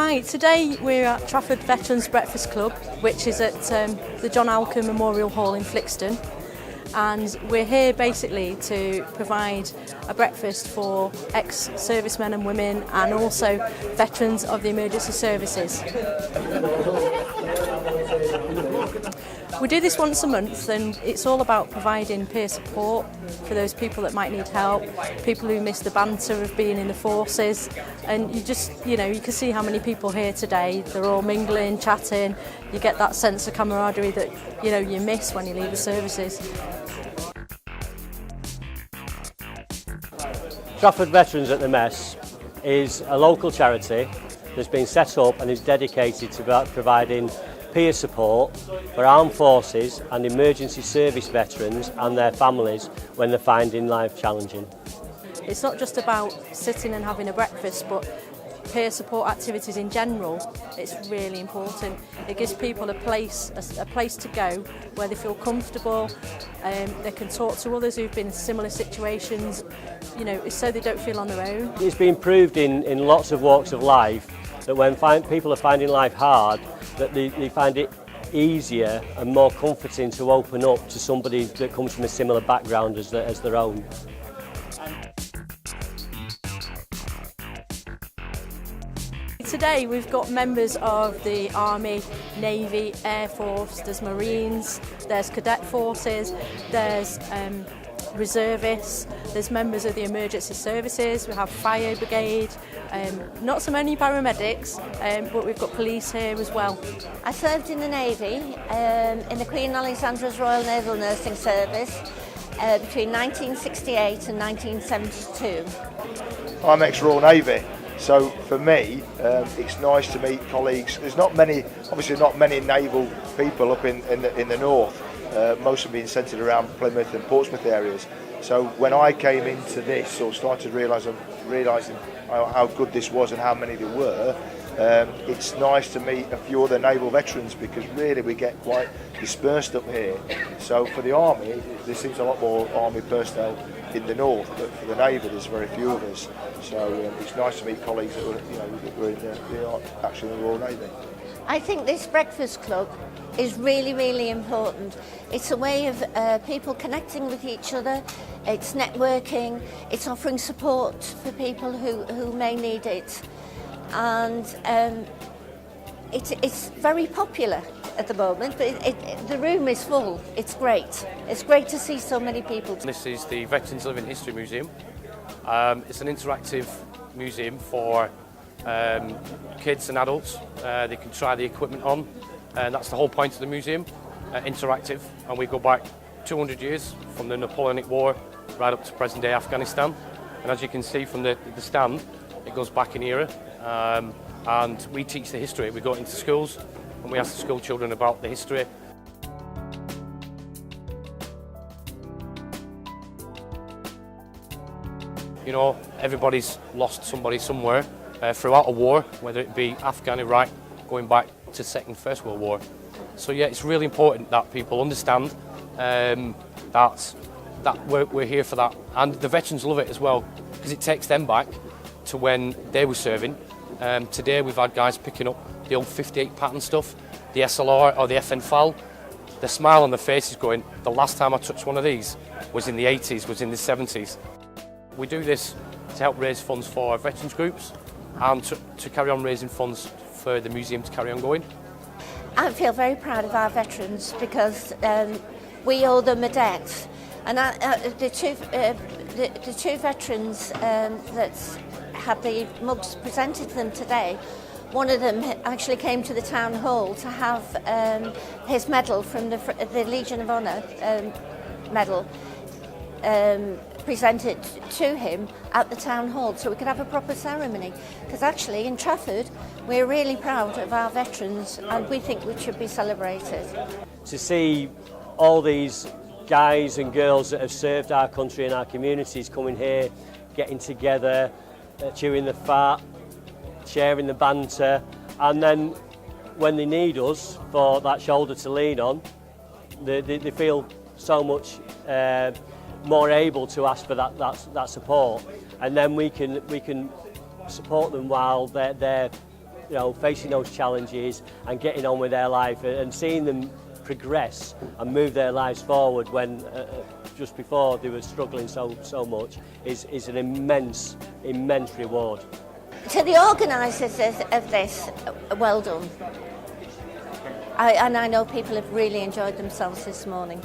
Hi, today we're at Trafford Veterans Breakfast Club, which is at the John Alcombe Memorial Hall in Flixton, and we're here basically to provide a breakfast for ex-servicemen and women and also veterans of the emergency services. We do this once a month, and it's all about providing peer support for those people that might need help, people who miss the banter of being in the forces, and you can see how many people here today. They're all mingling, chatting. You get that sense of camaraderie that you miss when you leave the services. Trafford Veterans at the MESS is a local charity that's been set up and is dedicated to providing peer support for armed forces and emergency service veterans and their families when they're finding life challenging. It's not just about sitting and having a breakfast, but peer support activities in general. It's really important. It gives people a place to go where they feel comfortable. They can talk to others who've been in similar situations, so they don't feel on their own. It's been proved in lots of walks of life that when people are finding life hard, that they find it easier and more comforting to open up to somebody that comes from a similar background as their own. Today we've got members of the Army, Navy, Air Force, there's Marines, there's Cadet Forces, there's reservists, there's members of the emergency services, we have fire brigade, not so many paramedics, but we've got police here as well. I served in the Navy, in the Queen Alexandra's Royal Naval Nursing Service between 1968 and 1972. I'm ex-Royal Navy, so for me it's nice to meet colleagues. There's obviously not many naval people up in the north. Most of them being centred around Plymouth and Portsmouth areas. So when I came into this, or started realising how good this was and how many there were, it's nice to meet a few other naval veterans, because really we get quite dispersed up here. So for the Army, there seems a lot more Army personnel in the north, but for the Navy there's very few of us. So it's nice to meet colleagues that were actually in the Royal Navy. I think this breakfast club is really, really important. It's a way of people connecting with each other, it's networking, it's offering support for people who may need it, and it's very popular at the moment, but the room is full. It's great. It's great to see so many people. This is the Veterans Living History Museum. It's an interactive museum for kids and adults. They can try the equipment on, and that's the whole point of the museum, interactive, and we go back 200 years from the Napoleonic War right up to present day Afghanistan, and as you can see from the stand, it goes back in era, and we teach the history. We go into schools and we ask the school children about the history. Everybody's lost somebody somewhere throughout a war, whether it be Afghan, Iraq, going back to First World War. So yeah, it's really important that people understand that we're here for that, and the veterans love it as well, because it takes them back to when they were serving. Today we've had guys picking up the old 58 pattern stuff, the SLR or the FN FAL. The smile on their face is going, the last time I touched one of these was in the 80s, was in the 70s. We do this to help raise funds for veterans groups and to carry on raising funds for the museum to carry on going. I feel very proud of our veterans, because we owe them a debt. And the two veterans that had the mugs presented to them today, one of them actually came to the town hall to have his medal from the Legion of Honour medal presented to him at the town hall, so we could have a proper ceremony. Because actually in Trafford we're really proud of our veterans, and we think we should be celebrated. To see all these guys and girls that have served our country and our communities coming here, getting together, chewing the fat, sharing the banter, and then when they need us for that shoulder to lean on, they feel so much more able to ask for that support, and then we can support them while they're you know, facing those challenges and getting on with their life, and seeing them progress and move their lives forward when just before they were struggling so much is an immense reward. To the organisers of this, well done. And I know people have really enjoyed themselves this morning.